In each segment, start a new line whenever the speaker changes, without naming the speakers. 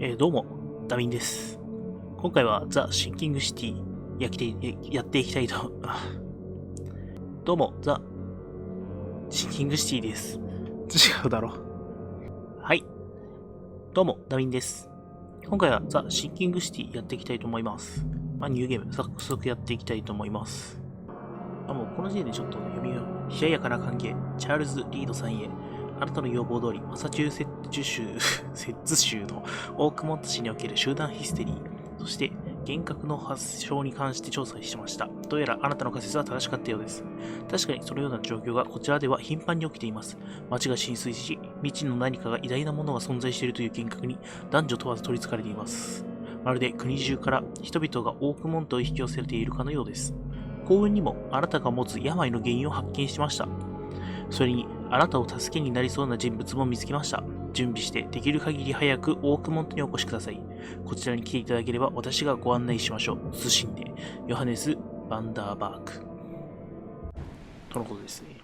どうも、ダミンです。今回はザ・シンキングシティやっていきたいと。どうも、ザ・シンキングシティです。違うだろ。はい。どうも、ダミンです。今回はザ・シンキングシティやっていきたいと思います。ニューゲーム、早速やっていきたいと思います。もうこの時点でちょっと読みよう。冷ややかな歓迎、チャールズ・リードさんへ。あなたの要望通り、マサチューセッツ州のオークモント市における集団ヒステリー、そして幻覚の発症に関して調査しました。どうやらあなたの仮説は正しかったようです。確かにそのような状況がこちらでは頻繁に起きています。街が浸水し、未知の何かが偉大なものが存在しているという幻覚に男女問わず取り憑かれています。まるで国中から人々がオークモントを引き寄せているかのようです。幸運にもあなたが持つ病の原因を発見しました。それに、あなたを助けになりそうな人物も見つけました。準備してできる限り早くオークモントにお越しください。こちらに来ていただければ私がご案内しましょう。謹んで、ヨハネス・バンダーバーク。とのことですね。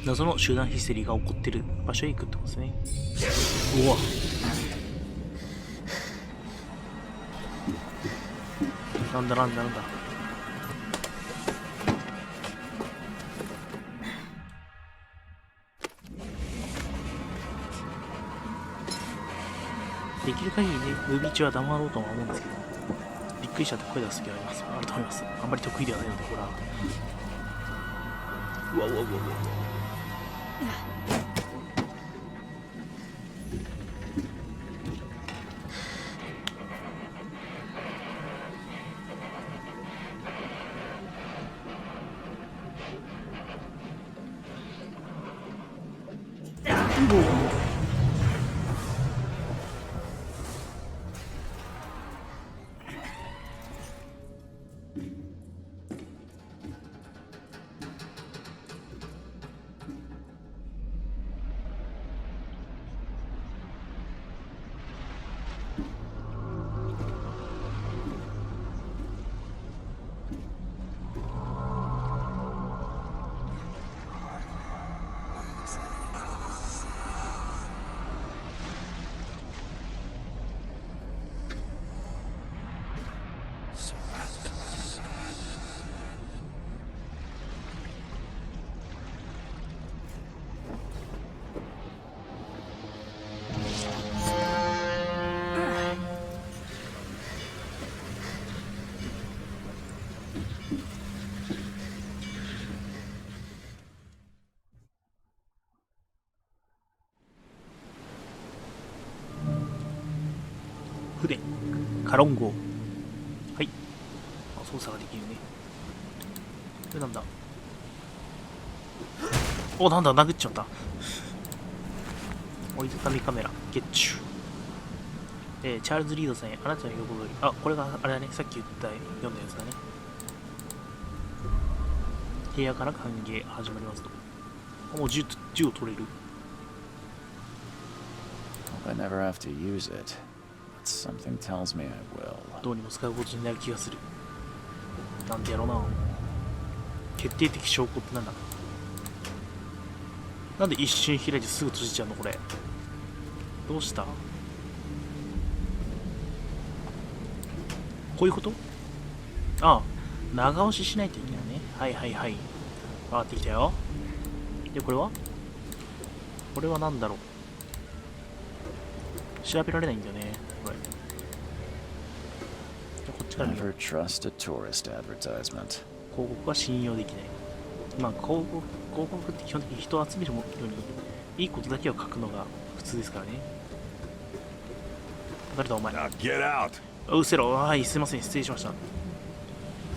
謎の集団ヒステリーが起こっている場所へ行くってことですね。うわ。なんだ。できる限りね、ムービー中は黙ろうとは思うんですけど、びっくりしちゃって声出す時はあると思います。あんまり得意ではないので、ほら。うわ。船、カロン号。はい。操作ができるね。これなんだ。お、なんだ、殴っちゃった。折りたたみカメラ、ゲッチュ。チャールズ・リードさんへ、あなたの要望通り。あ、これがあれだね。さっき読んだやつだね。部屋から歓迎始まりますと。もう銃を取れる。
I never have to use it. Something tells me I will.
どうにも使うことになる気がする。なんでやろうな。決定的証拠ってなんだ。なんで一瞬開いてすぐ閉じちゃうのこれ。どうした？こういうこと？ああ、長押ししないといけないね。はい。分かってきたよ。で、これは何だろう。調べられないんだよね。これ。こっちから見る。
Never trust a tourist advertisement.
広告は信用できない。広告って基本的に人を集めるようにいいことだけを書くのが普通ですからね。誰だお前。うせろ。はい、すいません、失礼しました。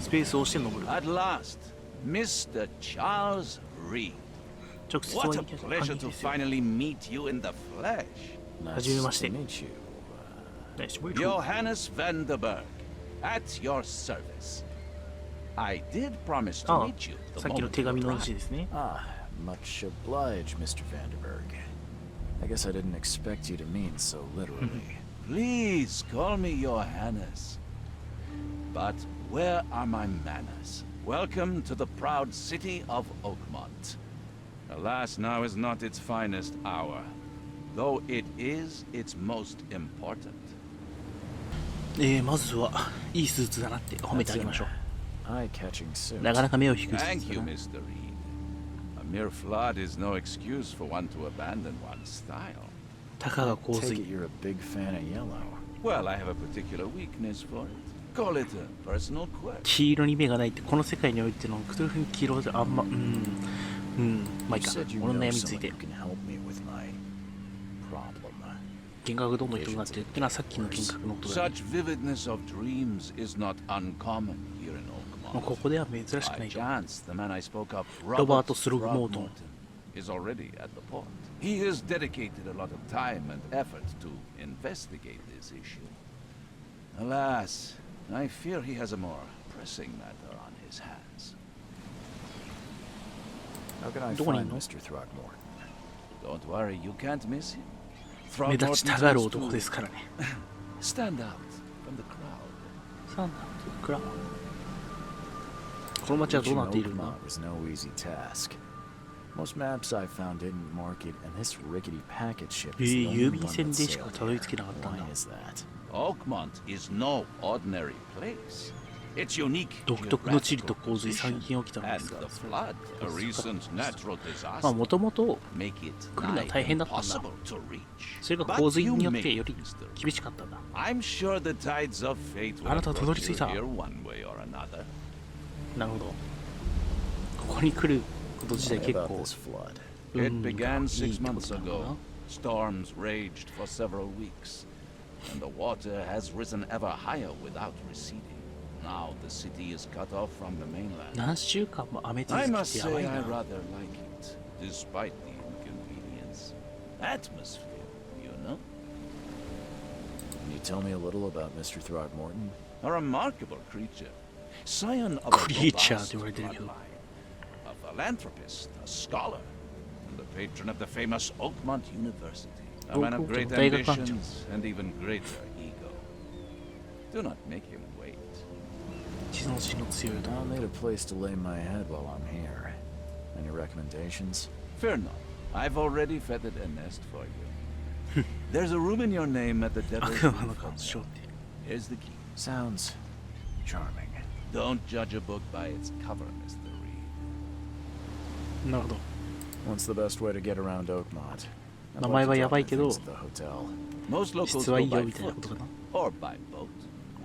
スペースを押して登る。
At last, Mr. Charles Reed.
直接お会
What
い
a
できました。
pleasure to finally meet you in the flesh.
Nice to meet you.
Johannes van der Berg, at your service. I did promise to meet you the
さっきの
moment
手
you
紙の
arrived.
主ですね。
Much obliged, Mr. Vanderberg. I guess I didn't expect you to mean so literally.
Please call me Johannes. But where are my manners? Welcome to the proud city of Oakmont. Alas, now is not its finest hour. though it is its most important.
まずはいいスーツだなって褒めてあげましょう。
Eye-catching suit.
なかなか目を引くスー
Thank
ツ
you,
だな。
Mr. Reed. A mere flood is no excuse for one to abandon one's style.
たかが洪
Take
水。
it you're a big fan of yellow.
Well, I have a particular weakness for it. Call it a personal quirk.
黄色に目がないってこの世界においてのクトゥルフに黄色であんままあいい
You
か。
said you
俺の
know
悩みについ
someone
て
who can help me with my problem.
幻覚がどんどんひどくなってるってのはさっきの幻覚のことだ、ね。
Such vividness of dreams is not uncommon here in
もう
Oakmont.
ここでは珍しくな
By
いじゃん。
chance, the man I spoke of,
ロバート・スログモートン。
is already at the port. He has dedicated a lot of time and effort to investigate this issue. Alas, I fear he has a more pressing matter on his hands.
How can I
どこにいん
find
の？
Mr. Throckmorton?
Don't worry, you can't miss him.
目立ちたがる男ですからね。
Stand out from the crowd.
さあ、クラこの街はどうなっているんだ？
Oakmont was no easy task. Most maps I found didn't mark it, and this rickety packet ship is the only
郵
one
便船
that
でしか
sailed
たどり着け
here.
なかったん
Why
だ。
is that?
Oakmont is no ordinary place. Its unique
独特の地理と
geographical
洪水、最
position
近起きたので
and
すが
the、flood, a recent natural
まあ
disaster,
もともと
make it
来るのは
nigh
大変だったんだ。
impossible to reach.
それが
But
洪水
you
によって
make
より
it, Mr.
厳しかったんだ。
I'm sure the tides of fate will
あなたはたど
have
り
brought
着
you
いた。
here one way or another.
なるほど。ここに来ること自体
Why
結
about
構
this flood?
運
It
が
began
いい
6
ってこ
months
となのか
ago.
な。
Storms raged for several weeks, and the water has risen ever higher without receding. Now the city is cut off from the mainland.
何週間も雨続
I
き
must
ってやば
say
い
I
な。
rather like it, despite the inconvenience. Atmosphere, you know?
Can you tell me a little about Mr. Throckmorton?
A remarkable creature. Scion of a
Creature
robust
って言われてるけど。
bloodline. A philanthropist, a scholar, and the patron of the famous Oakmont University. A man of great
大学館長。
ambitions and even greater ego. Do not make him wait.
地の地の強いと
I'll need a place to lay my head while I'm here. Any recommendations?
Fear not. I've already feathered a nest for you. There's a room in your name at the Devil's
悪魔の
Reef
干
Hotel.
渉って。
Here's the key.
Sounds charming.
Don't judge a book by its cover, Mr. Reed.
なるほど。
What's the best way to get around Oakmont? I'd
名
like
前
to
は
drop
やば
my
いけど、
things at the hotel.
Most locals
質は
go
いいよ
by
みたいな
foot
ことかな。
or by boat.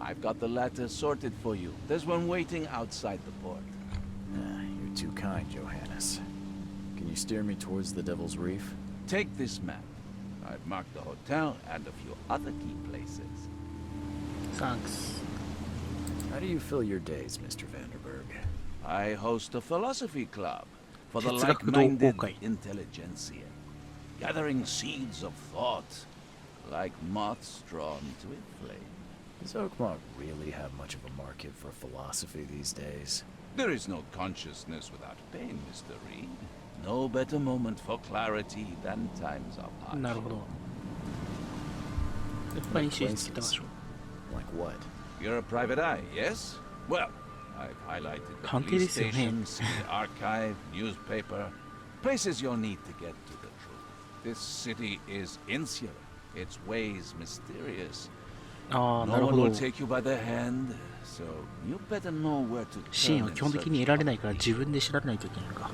I've got the latter sorted for you. There's one waiting outside the port.
You're too kind, Johannes. Can you steer me towards the Devil's Reef?
Take this map. I've marked the hotel and a few other key places.
サンクス。
How do you fill your days, Mr. Vanderberg?
I host a philosophy club for the
哲学同好
like-minded
会。
intelligentsia, gathering seeds of thought like moths drawn to a flame.
Does Oakmont really have much of a market for philosophy these days?
There is no consciousness without pain, Mr. Reed. No better moment for clarity than times of
なる
hardship.
ほど。他に知りつけた場所。
Like what?
You're a private eye, yes? Well, I've highlighted the
探偵
police
ですよね。
station, city archive, newspaper, places you'll need to get to the truth. This city is insular, its ways mysterious.
ああ、な
No
る
one
ほど
will。take you by the hand, so you better know where to
シーン
turn
は
in
基本的
search
に得られ
of
ないから自分で調べないといけないのか。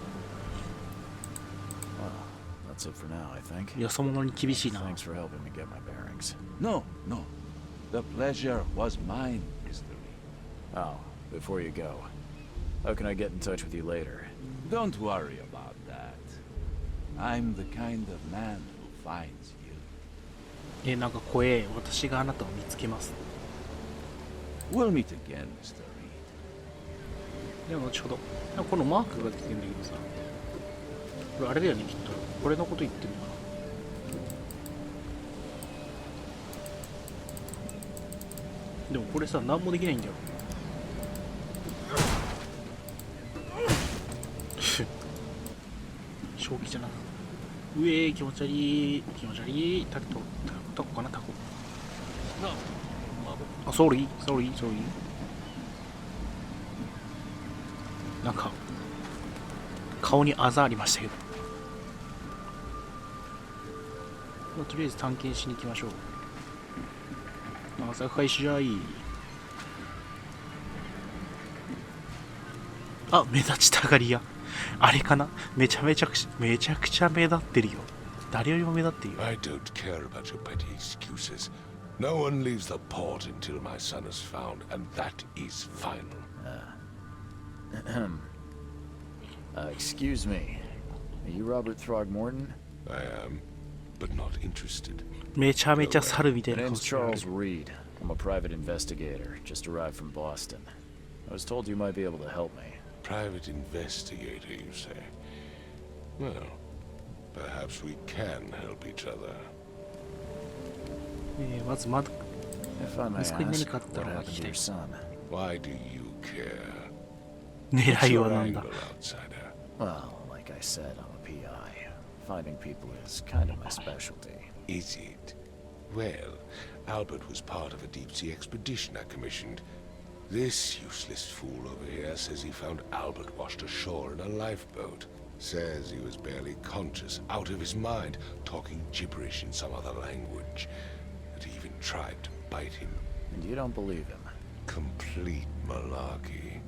Well, that's it for now, I think.
よそ者に厳しいな。
Thanks for helping me get my bearings.
No, no. The pleasure was mine, Mr. Reed.
Oh, before you go, how can I get in touch with you later?
Don't worry about that. I'm the kind of man who finds you.
なんか怖え。私があなたを見つけます。
We'll meet again, Mr. Reed.
では後ほど。このマークが出てるんだけどさ。これあれだよね、きっと。これのこと言ってるのかな。でもこれさ、何もできないんだよ。正気じゃな。うえー、気持ち悪い。気持ち悪い。タコかな、タコ。あ、ソーリー、ソーリー、ソーリー。なんか、顔にあざありましたけど。まあ、とりあえず探検しに行きましょう。朝開始じゃい。あ、目立ちたがり屋。あれかな。めちゃくちゃ目立ってるよ。誰よりも目立ってるよ。
I don't care about your petty excuses. No one leaves the port until my son is found, and that is final.
Excuse me. Are you Robert Throgmorton?
I am, but not interested.
めちゃめちゃ猿みたい
My
な顔
name's
してる。
Charles Reed. I'm a private investigator. Just arrived from Boston. I was told you might be able to help me.
Private investigator, you say? Well, perhaps we can help each other.
まずまだ
If I may
Let's go
ask,
ahead and
what
cut
happened to your son?
Why do you care?
狙
What's
いは
your
なんだ。
angle, outsider?
Well, like I said, I'm a PI. Finding people is kind of my specialty.
Is it? Well, Albert was part of a deep-sea expedition I commissioned. This useless fool over here says he found Albert washed ashore in a lifeboat. Says he was barely conscious, out of his mind, talking gibberish in some other language. That he even tried to bite him.
And you don't believe him?
Complete malarkey.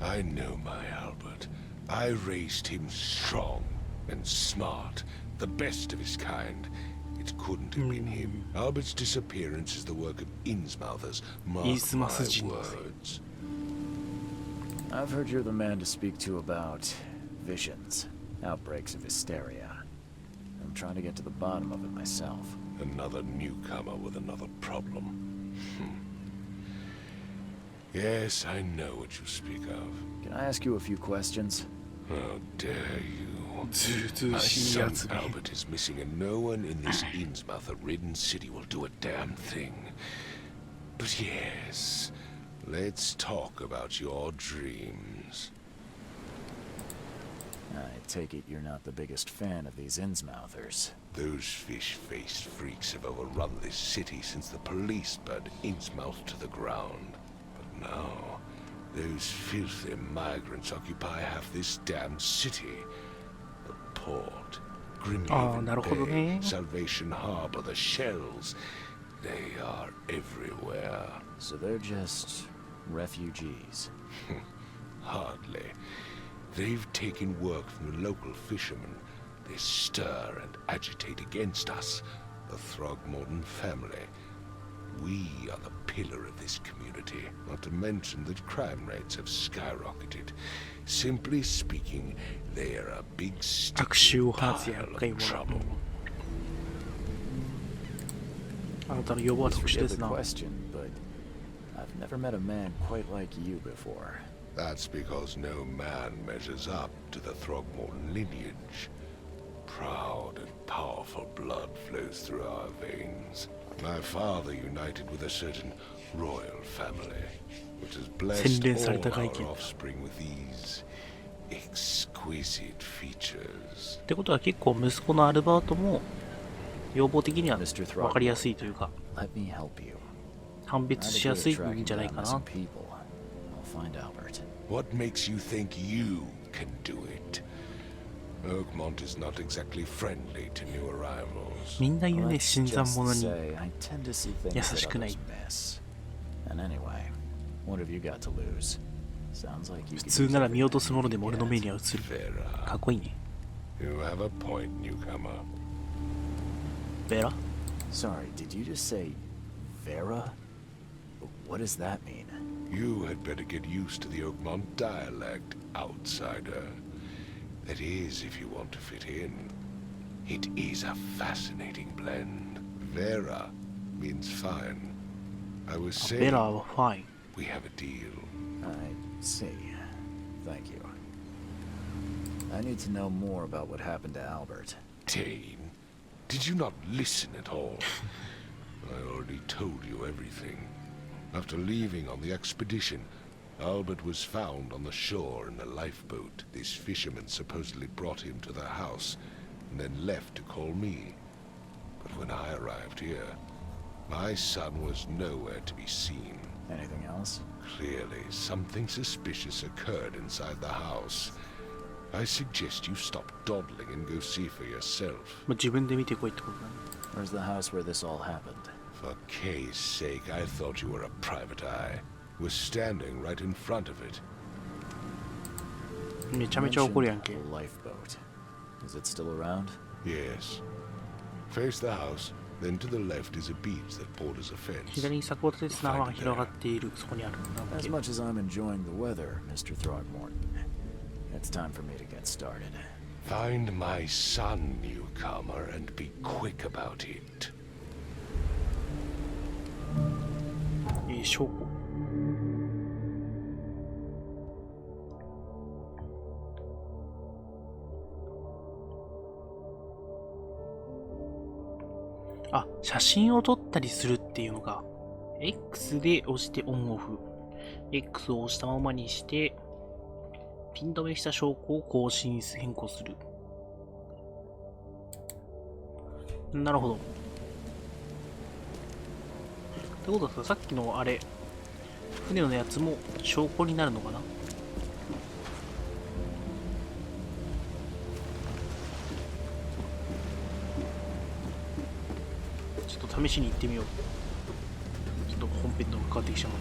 I know my Albert. I raised him strong and smart, the best of his kind. It couldn't have been him. Albert's disappearance is the work of Innsmouthers. Mark my words.
I've heard you're the man to speak to about visions, outbreaks of hysteria. I'm trying to get to the bottom of it myself.
Another newcomer with another problem. Yes, I know what you speak of.
Can I ask you a few questions?
How dare you?
ずうずう
My
しいや
son
つめ。
Albert is missing, and no one in this Innsmouth-ridden city will do a damn thing. But yes, let's talk about your dreams.
I take it you're not the biggest fan of these Innsmouthers.
Those fish-faced freaks have overrun this city since the police burned Innsmouth to the ground. But now, those filthy migrants occupy half this damn city. The port, Grimhaven
なるほどね。
Bay, Salvation Harbor, the shells. They are everywhere.
So they're just refugees.
Hardly. They've taken work from the local fishermen. They stir and agitate against us, the Throgmorton family. We are the pillar of this community, not to mention that crime rates have skyrocketed. Simply speaking, they are a big
悪
sticky
臭を放つ
pile
厄
of
介者。
trouble.
あなたの予防は
Please
特殊で
forgive
す
the
な。
question, but I've never met a man quite like you before.
That's because no man measures up to the Throgmorton lineage. Proud and powerful blood flows through our veins. My father united with a certain royal family, which has blessed
洗練され
all
た外見
our offspring with these exquisite features.
ってことは結構息子のアルバートも要望的には
Mr.
分かりやすいというか
Let me help you.
判別
Not
し
a
や
good
すい
at
ん
tracking
じゃない
down
か
missing
な。
people. I'll find Albert.
What makes you think you can do it? Oakmont is not exactly friendly to new arrivals.
みんな言うね、
Let's
新参
just
者に。
say I tend to see things
優
that
しくない
others miss. And anyway, what have you got to lose? Sounds like you
普
could
通
use
なら見
every
落とすもので
penny
も
you
俺の目
get.
には映る。
Vera,
かっこいいね。
you have a point, newcomer.
ベラ
Sorry, did you just say Vera? What does that mean?
You had better get used to the Oakmont dialect, outsider. That is, if you want to fit in. It is a fascinating blend. Vera means fine. I was
ベ
saying
ラはファイン。
we have a deal.
I see. Thank you. I need to know more about what happened to Albert.
Dane, did you not listen at all? I already told you everything. After leaving on the expedition, Albert was found on the shore in a lifeboat. This fisherman supposedly brought him to the house and then left to call me. But when I arrived here, my son was nowhere to be seen.
Anything else?
Clearly, something suspicious occurred inside the house. I suggest you stop dawdling and go see for yourself.
まあ、自分で見てこいってことだね。
Where's the house where this all happened?
For Kay's sake, I thought you were a private eye. Was standing right in front of it.
めちゃめちゃ怒るやんけ。
A lifeboat. Is it still around?
Yes. Face the house, then to the left is a beach that borders a fence.
左に柵を立て砂浜が広がっている。そこにある。なんだっ
As
け
much as I'm enjoying the weather, Mr. Throgmorton, it's time for me to get started.
Find my son, newcomer, and be quick about it.
証拠。あ、写真を撮ったりするっていうのが X で押してオンオフ。X を押したままにしてピン止めした証拠を更新変更する。なるほど。ってことはさ、さっきのあれ、船のやつも証拠になるのかな？ちょっと試しに行ってみよう。ちょっと本編と変わってきちゃう。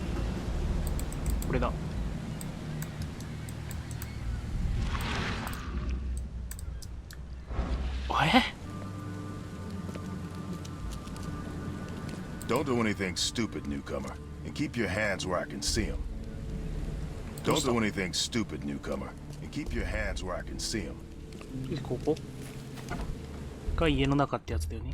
これだ。
Don't do anything stupid, newcomer, and keep your hands where I can see them. Don't do anything stupid, newcomer, and keep your hands where I can see them.
ここが家の中ってやつだよね。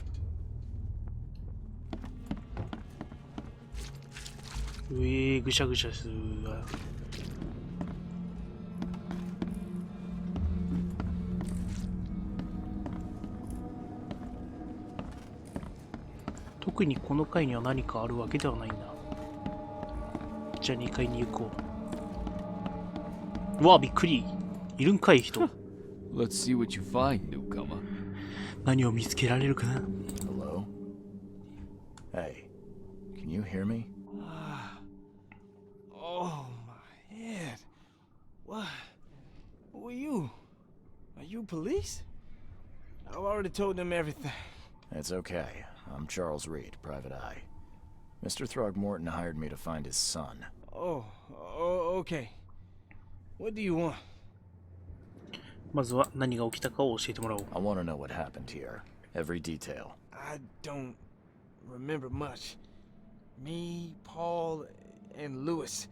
ぐしゃぐしゃするわ。特にこの階には何かあるわけではないんだ。じゃあ2階に行こう。うわ、びっくり。いるんかい人。
Let's see what you find, newcomer.
何を見つけられるかな。
Hello? Hey, can you hear me?
Oh, my head. What? Who are you? Are you police? I've already told them everything.
It's okay. I'm Charles Reed, Private Eye. Mr. Throgmorton hired me to find his son.
Oh, okay. What do you want?
まずは何が起きたかを教えてもらおう。
I want to know what happened here. Every detail.
I don't remember much. Me, Paul, and Lewis.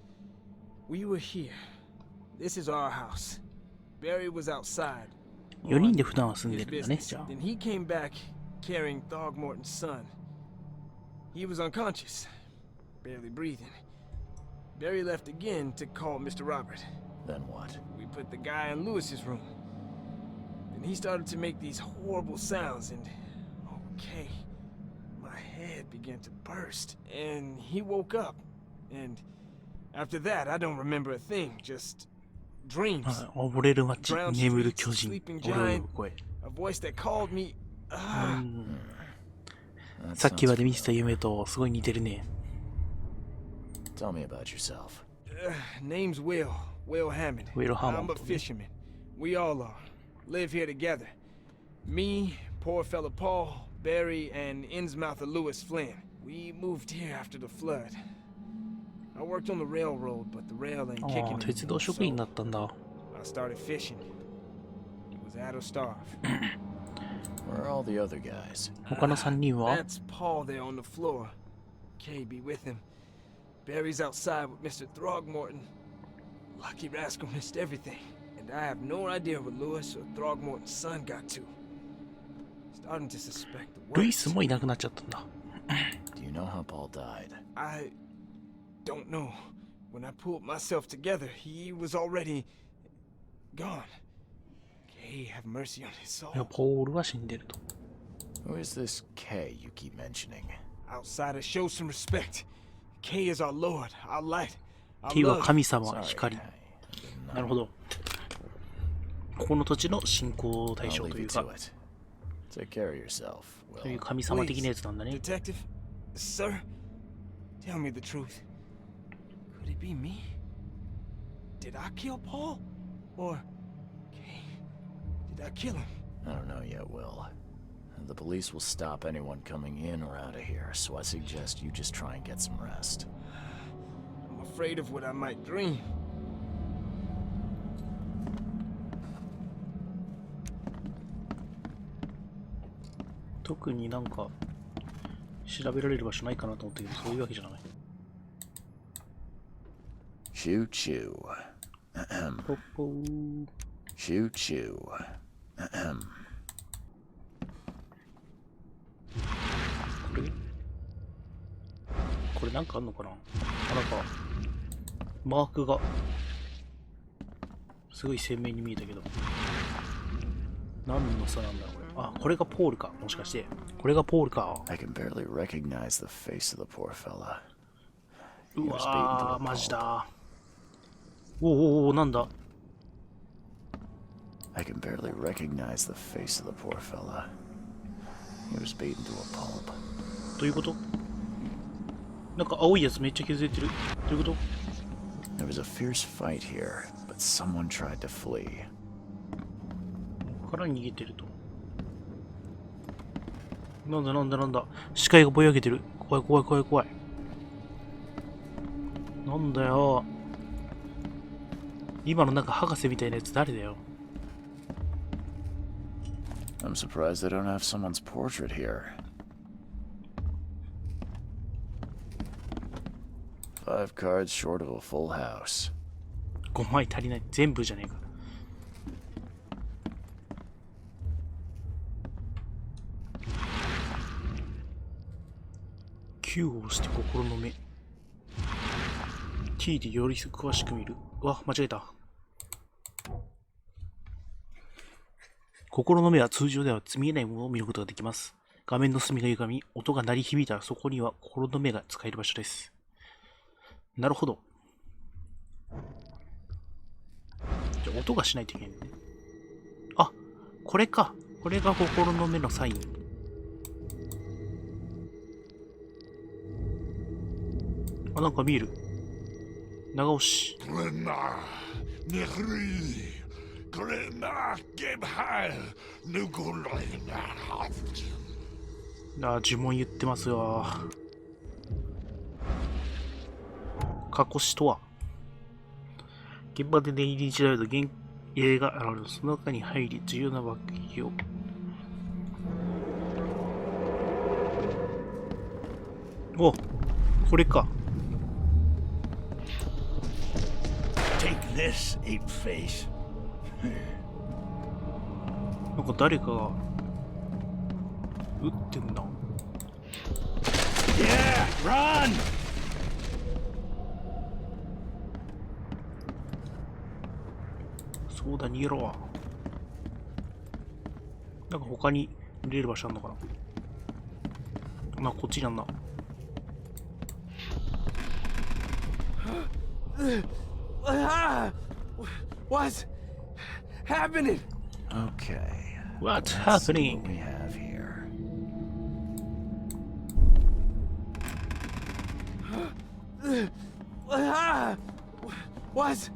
We were here. This is our house. Barry was outside.
4人で普段は住ん
His
でるんだね、
business.
じゃあ。
Then he came back carrying Throgmorton's son. He was unconscious, barely breathing. Barry left again to call Mr. Robert.
Then what?
We put the guy in Lewis's room. Then he started to make these horrible sounds and... Okay. My head began to burst. And he woke up. And after that, I don't remember a thing. Just dreams.
溺れる街、
Drowned
眠る
streets,
巨人、
sleeping
俺を呼
giant,
ぶ声。
a voice that called me...
さっきまで見てた夢とすごい似てるね。
Tell me about yourself.
Name's Will. Will Hammond.
Will
I'm
Hammond.
a fisherman. We all are. Live here together. Me, poor fella Paul, Barry, and Innsmouther Lewis Flynn. We moved here after the flood. I worked on the railroad, but the rail ain't
あ
kicking
あ、鉄道
anymore,
職員
so
だったんだ。
I started fishing. It was at or starve.
Where are all the other guys?
他の3人は
That's Paul there on the floor. Kay be with him. Barry's outside with Mr. Throgmorton. Lucky rascal missed everything. And I have no idea what Lewis or Throgmorton's son got to. Starting to suspect the
ルイス
worst.
もいなくなっちゃったんだ。
Do you know how Paul died?
I don't know. When I pulled myself together, he was already gone. Kay have mercy on his
いや、
soul.
ポールは死んでると。
Who is this K you keep mentioning?
Outsiders show some respect. Kay is our lord, our light, our
キーは
love.
神様、
Sorry,
光。
I didn't know.
なるほど。ここの土地の信仰対
I'll
象と
leave
いう
you
か
to、it. Take care of yourself,
そういう
Will.
神様的なやつなんだね。
Detective, sir, tell me the truth. Could it be me? Did I kill Paul? Or Kay? Did I kill him?
I don't know yet, Will. The police will stop anyone coming in or out of here, so I suggest you just try and get some rest.
I'm afraid of what I might dream.
特になんか調べられる場所ないかなと思ったけど、そういうわけじゃない。
Choo choo.
ポッポー。
Choo choo.
これなんかあんのかな。あ、なんかマークがすごい鮮明に見えたけど、何の差なんだろうこれ。あ、これがポールか。もしかしてこれがポールか。
I can barely recognize the face of the poor fella.
うわー、マジだ。おお、なんだ。
I can barely recognize the face of the poor fella. He was beaten to a pulp.
どういうこと。なんか青いやつめっちゃ削れてる。どういうこと。
There was a fierce fight here, but someone tried to flee.
ここから逃げてると。なんだ。視界がぼやけてる。怖い。なんだよ。今のなんか博士みたいなやつ誰だよ。
I'm surprised they don't have someone's portrait here. 5 cards short of a full house.
5枚足りない。全部じゃねえか。Q を押して心の目。T でより詳しく見る。うわ、間違えた。心の目は通常では見えないものを見ることができます。画面の隅が歪み、音が鳴り響いたらそこには心の目が使える場所です。なるほど。じゃあ音がしないといけないね。あ、これか。これが心の目のサイン。あ、なんか見える。長押し。あ、呪文言ってますよ。過去死とは、現場で念入りに調べると原影が現れる。その中に入り、重要な爆撃を。お、これか。
Take this, ape face.
なんか誰かが撃ってんな。
Yeah, run!
そうだ、逃げろ。なんか他に見れる場所あるのかな。こっちにあんな。
What's happening?
Okay.
What's
Let's see
happening?
what we have here.
What's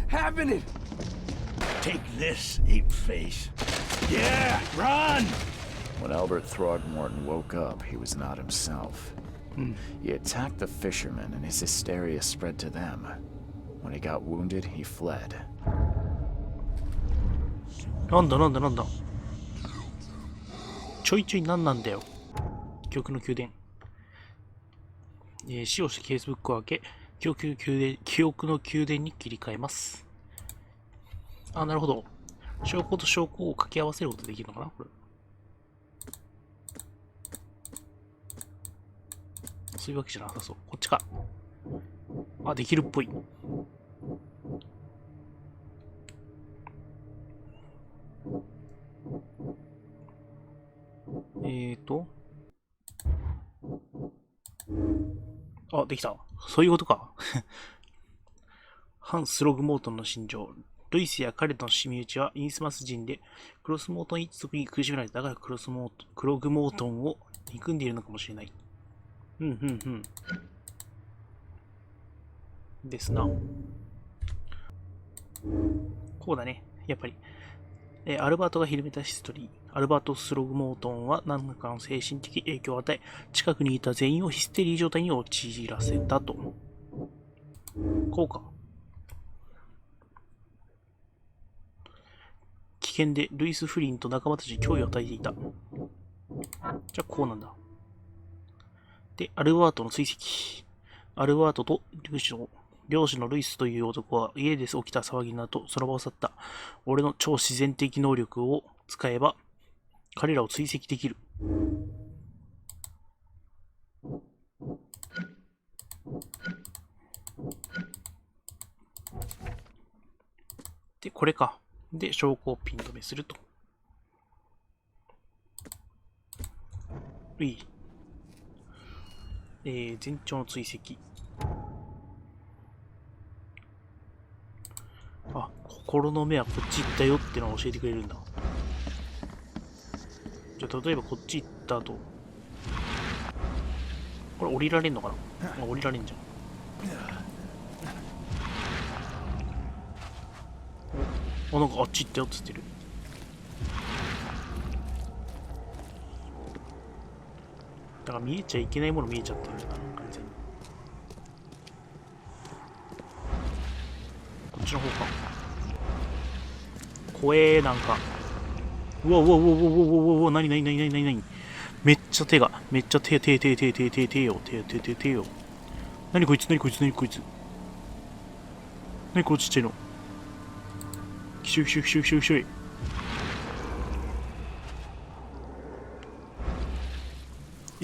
happening?
Take this, ape face. Yeah, run!
When Albert Throgmorton woke up, he was not himself. He attacked the fishermen, and his hysteria spread to them. When he got wounded, he fled.
なんだ。ちょいなんなんだよ。記憶の宮殿。使用してケースブックを開け、記憶の宮殿に切り替えます。あ、なるほど。証拠と証拠を掛け合わせることができるのかなこれ。そういうわけじゃなさそう。こっちか。あ、できるっぽい。あ、できた。そういうことか。反スログモートンの心情。ルイスや彼との親身内はインスマス人で、クロスモートン一族に苦しめられた。だからクログモートンを憎んでいるのかもしれない。ですな。こうだね。やっぱり。アルバートが広めたヒストリー。アルバート・スログモートンは何らかの精神的影響を与え、近くにいた全員をヒステリー状態に陥らせたと。こうか。危険でルイス・フリンと仲間たちに脅威を与えていた。じゃあこうなんだ。で、アルバートの追跡。アルバートと漁師のルイスという男は家で起きた騒ぎの後、その場を去った。俺の超自然的能力を使えば、彼らを追跡できる。で、これか。で、証拠をピン止めすると。全長の追跡。あ、心の目はこっち行ったよってのを教えてくれるんだ。じゃあ、例えばこっち行った後。これ降りられんのかな？あ、降りられんじゃん。あ、なんかあっち行ったよっつってる。だから見えちゃいけないもの見えちゃってるんだな、完全に。こっちの方か。怖え、なんか。うわうわうわうわうわうわうわ、なになになになになになに。めっちゃ手が、めっちゃ手よ。なにこいつ、なにこいつ、なにこいつ。なにこのちっちゃいの。きしょいきしょいきしょいきしょいきしょい。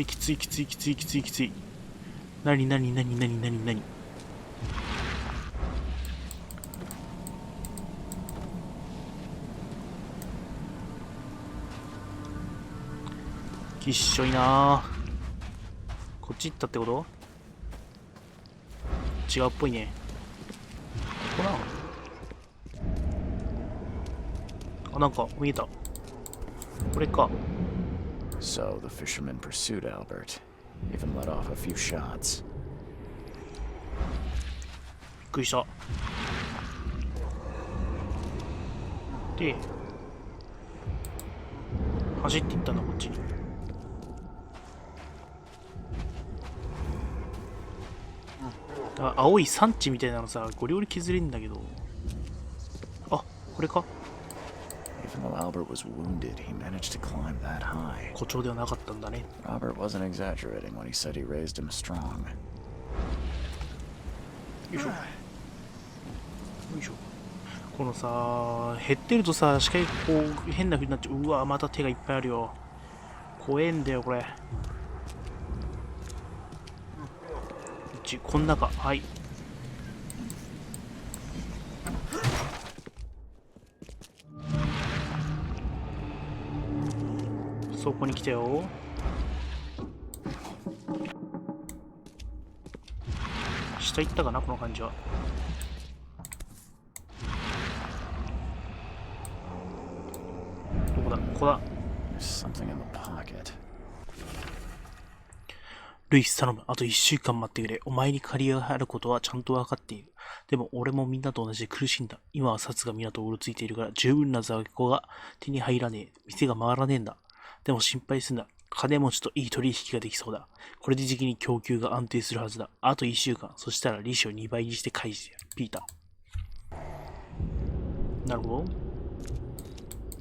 きついきついきついきついきつい。なになになになになになに。きっしょいなー。こっち行ったってこと？違うっぽいね。ここなの？あ、なんか見えた。これか。
So the fisherman pursued Albert, even let off a few shots.
びっくりした。で、走っていったんだ、こっちに。あ、青い産地みたいなのさ、ゴリゴリ削れるんだけど。あ、これか。
Even though Albert was wounded, he managed to climb that high.
誇張ではなかったんだね。
Robert wasn't exaggerating when he said he raised him strong.
よいしょ。よいしょ。このさ、減ってるとさ、視界がこう変な風になっちゃう。うわ、また手がいっぱいあるよ。怖えんだよ、これ。こん中、はい。そこに来たよ。下行ったかな、この感じは。どこだ、ここだ。
Something in the pocket.
ルイス頼む。あと1週間待ってくれ。お前に借りがあることはちゃんと分かっている。でも俺もみんなと同じで苦しいんだ。今は札が港をうろついているから十分な在庫が手に入らねえ。店が回らねえんだ。でも心配すんな。金持ちといい取引ができそうだ。これで時期に供給が安定するはずだ。あと1週間。そしたら利子を2倍にして返してやる。ピーター。なるほど。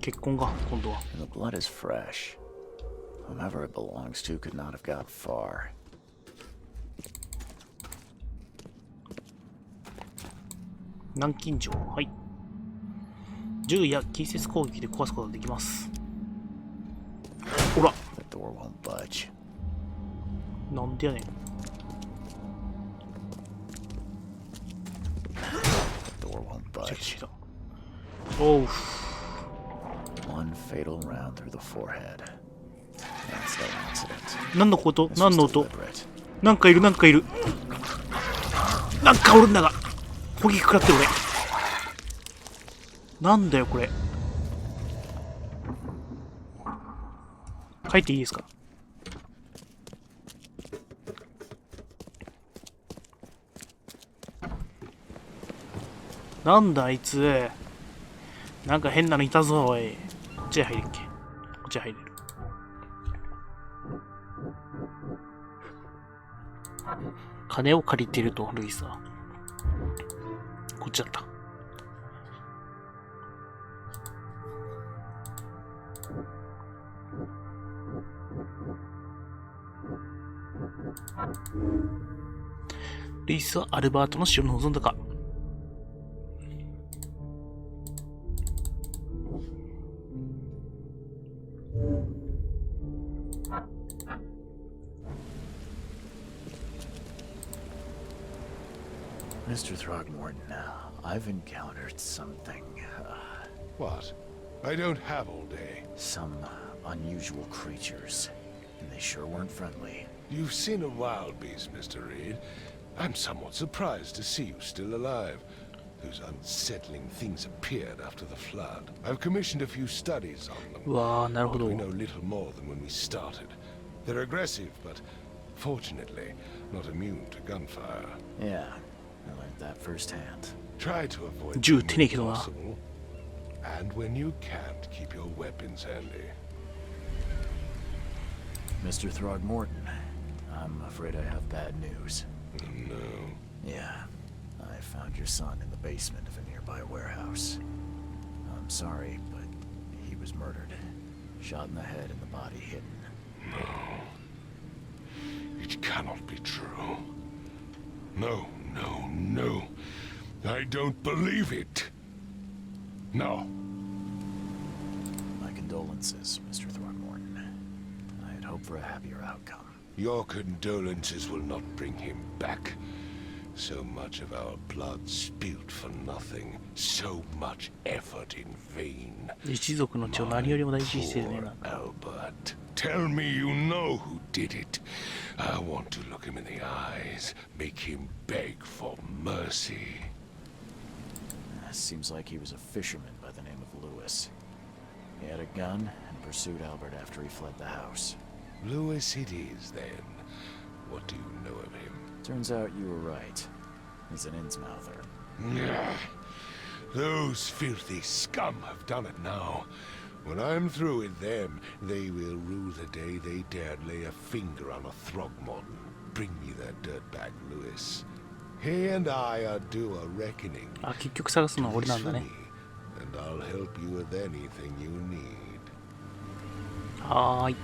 結婚が今度は。
The blood is fresh. Whomever it belongs to could not have got far.
南京錠。はい。銃や近接攻撃で壊すことができます。ほら。
The door won't budge.
なんでやねん。
The door won't budge.
おう。
One fatal round through the forehead. That's no accident.
何のこと？
This
何
was
の音？
deliberate.
なんかいる、なんかいる。なんかおるんだが。攻撃食らってる俺。なんだよこれ。書いていいですか？なんだあいつ。なんか変なのいたぞおい。こっちへ入るっけ。ち入れる。金を借りてると、ルイスは。こっちだった。ルイスはアルバートの死を望んだか。
Mr. Throgmorton, I've encountered something.
What? I don't have all day.
Some unusual creatures. And they sure weren't friendly.
You've seen a wild beast, Mr. Reed. I'm somewhat surprised to see you still alive. Those unsettling things appeared after the flood. I've commissioned a few studies on them.
うわー、なるほ
But
ど。
we know little more than when we started. They're aggressive, but fortunately not immune to gunfire.
Yeah, I learned that firsthand.
Try to avoid
銃
them
手ねえ
when
けどな。
possible. And when you can't, keep your weapons handy.
Mr. Throgmorton, I'm afraid I have bad news.
No.
Yeah, I found your son in the basement of a nearby warehouse. I'm sorry, but he was murdered. Shot in the head and the body hidden.
No. It cannot be true. No, no, no. I don't believe it. No.
My condolences, Mr. Throgmorton. I had hoped for a happier outcome.
Your condolences will not bring him back. So much of our blood spilled for nothing. So much effort in vain.
一族の血を何よりも大事にしてるね。
Poor Albert. Tell me you know who did it. I want to look him in the eyes, make him beg for mercy.
Seems like he was a fisherman by the name of Lewis. He had a gun and pursued Albert after he fled the house.
Lewis it is, then. What do you know of him?
Turns out you were right. He's an Innsmouther.
Those filthy scum have done it now. When I'm through with them, they will rue the day they dared lay a finger on a Throgmorton. Bring me that dirtbag, Lewis. He and I are due a reckoning.
あ、結局探すのは俺なんだね。
And I'll help you with anything you need.
はーい。